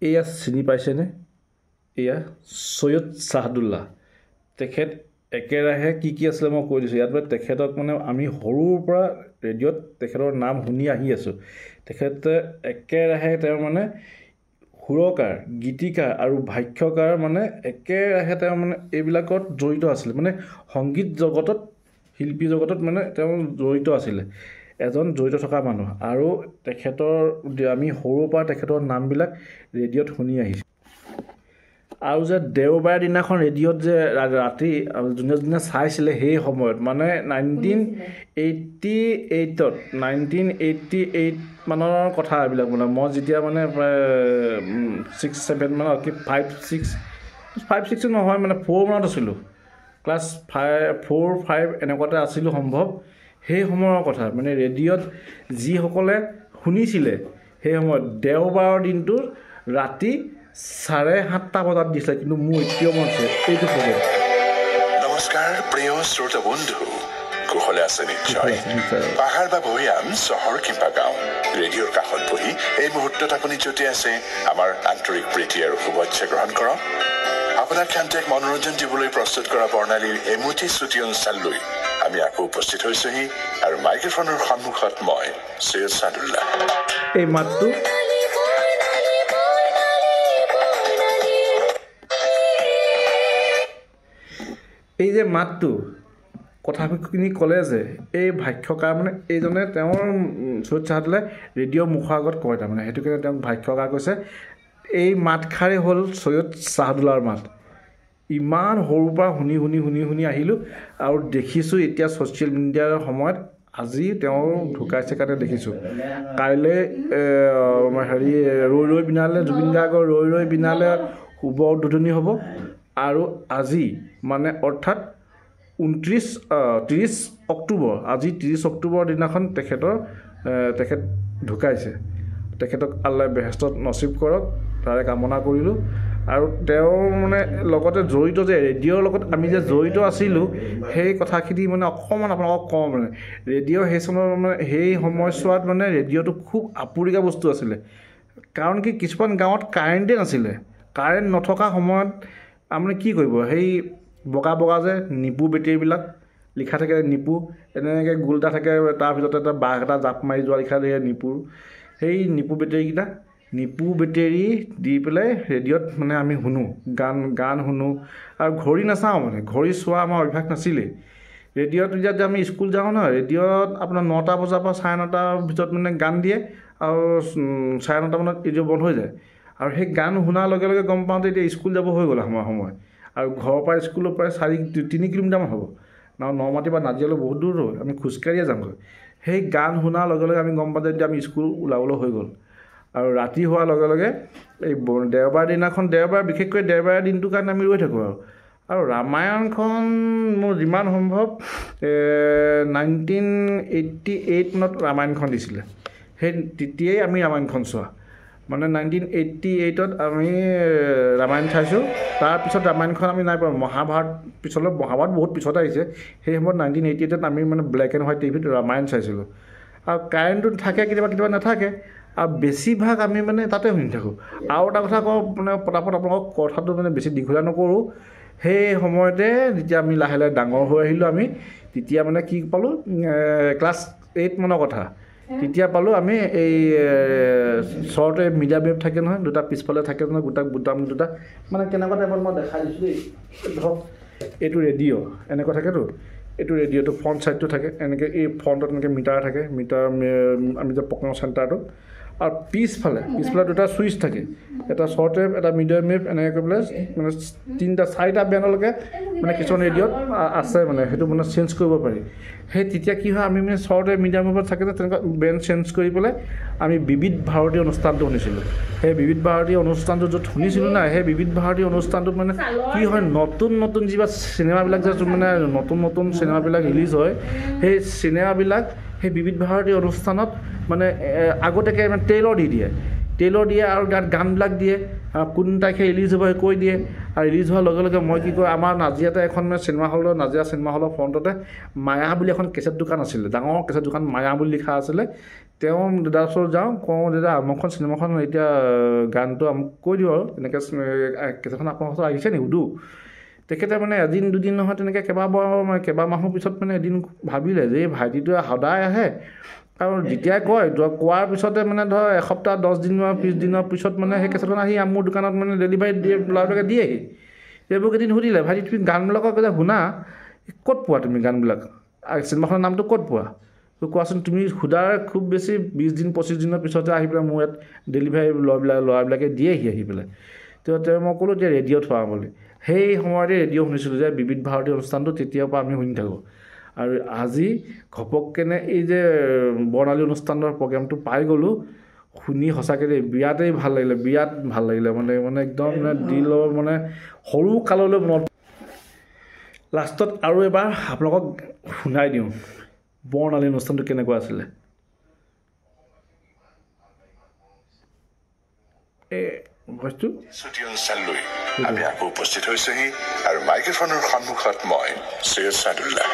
এয়া চিনি পাইছেনে? এয়া সৈয়দ ছাহাদুল্লাহ। তেখেত একেৰাহে কি আছিলে মই কৈ দিছোঁ। ইয়াত তেখেতক মানে আমি সৰুৰ পৰা ৰেডিঅ'ত তেখেতৰ নাম শুনি আহি আছোঁ। তেখেতে একেৰাহে তেওঁ মানে সুৰকাৰ, গীতিকাৰ আৰু ভাষ্যকাৰ মানে একেৰাহে তেওঁ মানে এইবিলাকত জড়িত আছিলে। মানে সংগীত জগতত, শিল্পী জগতত মানে তেওঁ জড়িত আছিলে, এজন জড়িত থকা মানুহ। আৰু তেখেতৰ আমি সৰুৰ পৰা তেখেতৰ নামবিলাক ৰেডিঅ'ত শুনি আহিছোঁ। আৰু যে দেওবাৰ দিনাখন ৰেডিঅ'ত যে ৰাতি যোনে যোনে চাইছিলে সেই সময়ত মানে 1988 মানৰ কথা এইবিলাক। মানে মই যেতিয়া মানে প্ৰায় 6-7 মানত, কি 5-6 নহয় মানে 4 মানত আছিলোঁ, ক্লাছ 4-5 এনেকুৱাতে আছিলোঁ সম্ভৱ। সেই সময়ৰ কথা মানে ৰেডিঅ'ত যিসকলে শুনিছিলে সেই সময়ত দেওবাৰৰ দিনটোৰ ৰাতি 7:30 বজাত দিছিলে। কিন্তু মোৰ এতিয়াও মনত আছে এইটো প্ৰগ্ৰেম। নমস্কাৰ প্ৰিয় শ্ৰোতা বন্ধু, কুশলে আছে নিশ্চয়। পাহাৰ বা ভৈয়াম, চহৰ কিম্বা গাঁও, ৰেডিঅ'ৰ কাষত বহি এই মুহূৰ্তত আপুনি য'তে আছে আমাৰ আন্তৰিক প্ৰীতি আৰু শুভেচ্ছা গ্ৰহণ কৰক। আপোনাৰ ক্ষন্তেক মনোৰঞ্জন দিবলৈ প্ৰস্তুত কৰা বৰ্ণালীৰ এমুঠি ছুটি অনুষ্ঠান লৈ আমি আকৌ উপস্থিত হৈছোহি। আৰু মাইক্ৰফোনৰ সন্মুখত মই সৈয়দ ছাহাদুল্লাহ। এই মাতটো এই যে মাতটো কথাখিনি ক'লে যে এই ভাষ্যকাৰ মানে এইজনে তেওঁৰ সৈয়দ ছাহাদুল্লাহ ৰেডিঅ'ৰ মুখৰ আগত কয়, তাৰমানে সেইটো কাৰণে তেওঁক ভাষ্যকাৰ কৈছে। এই মাতষাৰেই হ'ল সৈয়দ ছাহাদুল্লাহৰ মাত। ইমান সৰুৰ পৰা শুনি আহিলোঁ আৰু দেখিছোঁ এতিয়া ছ'চিয়েল মিডিয়াৰ সময়ত আজি তেওঁ ঢুকাইছে কাৰণে দেখিছোঁ। কাইলৈ ৰৈ বিনালে, জুবিন গাৰ্গৰ ৰৈ বিনালে শুভ উদ্বোধনী হ'ব। আৰু আজি মানে অৰ্থাৎ 30 অক্টোবৰ, আজি 30 অক্টোবৰ দিনাখন তেখেত ঢুকাইছে। তেখেতক আল্লাহ বেহেষ্টত নচিব কৰক, তাৰে কামনা কৰিলোঁ। আৰু তেওঁৰ মানে লগতে জড়িত যে ৰেডিঅ'ৰ লগত আমি যে জড়িত আছিলোঁ সেই কথাখিনি মানে অকণমান আপোনালোকক কওঁ। মানে ৰেডিঅ' সেই চনৰ মানে সেই সময়ছোৱাত মানে ৰেডিঅ'টো খুব আপুৰুগীয়া বস্তু আছিলে। কাৰণ কি কিছুমান গাঁৱত কাৰেণ্টেই নাছিলে। কাৰেণ্ট নথকা সময়ত আপুনি কি কৰিব, সেই বগা যে নিপু বেটেৰীবিলাক লিখা থাকে, নিপু এনেকৈ গোল এটা থাকে, তাৰ ভিতৰত এটা বাঘ এটা জাপ মাৰি যোৱা লিখা থাকে নিপুৰ। সেই নিপু বেটেৰী দি পেলাই ৰেডিঅ'ত মানে আমি শুনো, গান শুনো। আৰু ঘড়ী নাচাওঁ, মানে ঘড়ী চোৱা আমাৰ অভ্যাস নাছিলেই। ৰেডিঅ'ত যেতিয়া আমি স্কুল যাওঁ নহয়, ৰেডিঅ'ত আপোনাৰ 9টা বজাৰ পৰা 9:30 ভিতৰত মানে গান দিয়ে আৰু 9:30 মানত ৰেডিঅ' বন্ধ হৈ যায়। আৰু সেই গান শুনাৰ লগে লগে গম পাওঁতে এতিয়া স্কুল যাব হৈ গ'ল সময়। আৰু ঘৰৰ পৰা স্কুলৰ প্ৰায় 3 কিলোমিটাৰমান হ'ব। নমাটি বা নাজিৰালৈ বহুত দূৰ হয়, আমি খোজকাঢ়িয়ে যামগৈ। সেই গান শুনাৰ লগে লগে আমি গম পাওঁ যে এতিয়া আমি স্কুল ওলাবলৈ হৈ গ'ল। আৰু ৰাতি হোৱাৰ লগে লগে এই দেওবাৰ দিনাখন, বিশেষকৈ দেওবাৰ দিনটোৰ কাৰণে আমি ৰৈ থাকোঁ। আৰু ৰামায়ণখন মোৰ যিমান সম্ভৱ 1988 মানত ৰামায়ণখন দিছিলে। সেই তেতিয়াই আমি ৰামায়ণখন চোৱা। মানে 1988ত আমি ৰামায়ণ চাইছোঁ। তাৰপিছত ৰামায়ণখন আমি নাই পোৱা। মহাভাৰত বহুত পিছত আহিছে। সেই সময়ত 1988ত আমি মানে ব্লেক এণ্ড হোৱাইট টিভিত ৰামায়ণ চাইছিলোঁ। আৰু কাৰেণ্টটো থাকে, কেতিয়াবা নাথাকে। আৰু বেছিভাগ আমি মানে তাতে শুনি থাকোঁ। আৰু এটা কথা কওঁ, মানে পটাপট আপোনালোকক কথাটো মানে বেছি দীঘলীয়া নকৰোঁ। সেই সময়তে যেতিয়া আমি লাহে লাহে ডাঙৰ হৈ আহিলোঁ, আমি তেতিয়া মানে কি পালোঁ, ক্লাছ 8 মানৰ কথা। তেতিয়া পালোঁ আমি এই ওচৰতে মিডিয়া ৱেভ থাকে নহয়, দুটা পিছফালে থাকে নহয়, বুটাম দুটা মানে কেনেকুৱা টাইপত মই দেখাই দিছোঁ দেই। ধৰক এইটো ৰেডিঅ' এনেকুৱা থাকেতো, এইটো ৰেডিঅ'টো ফ্ৰণ্ট ছাইডটো থাকে এনেকৈ, এই ফ্ৰণ্টত এনেকৈ মিটাৰ থাকে, আমি যে পকাওঁ চেণ্টাৰটো। আৰু পিছফালে দুটা ছুইচ থাকে, এটা শ্বৰ্ট ৱেভ, এটা মিডিয়াম ৱেভ, এনেকৈ কৰি পেলাই মানে 4টা বেণ্ডলৈকে মানে কিছুমান ৰেডিঅ'ত আছে, মানে সেইটো মানে চেঞ্জ কৰিব পাৰি। সেই তেতিয়া কি হয়, আমি মানে শ্বৰ্ট ৱেভ, মিডিয়াম ৱেভত থাকে যে তেনেকুৱা বেণ্ড চেঞ্জ কৰি পেলাই আমি বিবিধ ভাৰতী অনুষ্ঠানটো শুনিছিলোঁ। সেই বিবিধ ভাৰতী অনুষ্ঠানটো য'ত শুনিছিলোঁ না, সেই বিবিধ ভাৰতী অনুষ্ঠানটোত মানে কি হয়, নতুন যিবা চিনেমাবিলাক যে মানে নতুন চিনেমাবিলাক ৰিলিজ হয়, সেই চিনেমাবিলাক সেই বিবিধ ভাৰতী অনুষ্ঠানত মানে আগতীয়াকৈ মানে ট্ৰেইলাৰ দি দিয়ে। টেইলৰ দিয়ে আৰু গানবিলাক দিয়ে কোন তাৰিখে ৰিলিজ হ'ব কৈ দিয়ে আৰু ৰিলিজ হোৱাৰ লগে লগে মই কি কৰো আমাৰ নাজিয়াতে এখন মানে চিনেমা হলৰ নাজিয়া চিনেমা হলৰ ফ্ৰণ্টতে মায়া বুলি এখন কেছেট দোকান আছিলে ডাঙৰ কেছেট দোকান মায়া বুলি লিখা আছিলে তেওঁ দাদাৰ ওচৰত যাওঁ কওঁ দাদা আমুকখন চিনেমাখন এতিয়া গানটো আমুক কৈ দিওঁ আৰু এনেকৈ কেছেটখন আপোনাৰ ওচৰত আহিছে নেকি সুধোঁ তেখেতে মানে এদিন দুদিন নহয় তেনেকৈ কেইবামাহৰ পিছত মানে এদিন ভাবিলে যে এই ভাইটিটোৱে সদায় আহে আৰু যেতিয়াই কয় কোৱাৰ পিছতে মানে ধৰ এসপ্তাহ 10 দিন 20 দিনৰ পিছত মানে সেই কেছেটখন আহি মোৰ দোকানত মানে ডেলিভাৰী দিয়ে ল'ৰাবিলাকে দিয়েহি এইবোৰ এদিন সুধিলে ভাইটি তুমি গানবিলাকক কৈছা শুনা ক'ত পোৱা তুমি গানবিলাক চিনেমাখনৰ নামটো ক'ত পোৱা কোৱাচোন তুমি সোধাৰ খুব বেছি 20 দিন 25 দিনৰ পিছতে আহি পেলাই মোৰ ইয়াত ডেলিভাৰী ল'ৰাবিলাকে দিয়েহি আহি পেলাই তেওঁ মই ক'লোঁ যে ৰেডিঅ'ত পাওঁ বুলি সেই সময়তে ৰেডিঅ' শুনিছিলোঁ যে বিবিধ ভাৰতী অনুষ্ঠানটো তেতিয়াৰ পৰা আমি শুনি থাকোঁ আৰু আজি ঘপককেনে এই যে বৰ্ণালী অনুষ্ঠানৰ প্ৰগ্ৰামটো পাই গ'লোঁ শুনি সঁচাকৈ দেই বিৰাটেই ভাল লাগিলে মানে একদম মানে দিলৰ মানে সৰু কাললৈ মনত লাষ্টত আৰু এবাৰ আপোনালোকক শুনাই দিওঁ বৰ্ণালী অনুষ্ঠানটো কেনেকুৱা আছিলে বস্তু আমি আকৌ উপস্থিত হৈছেহি আৰু মাইক্ৰফোনৰ সন্মুখত মই সৈয়দ ছাদুল্লাহ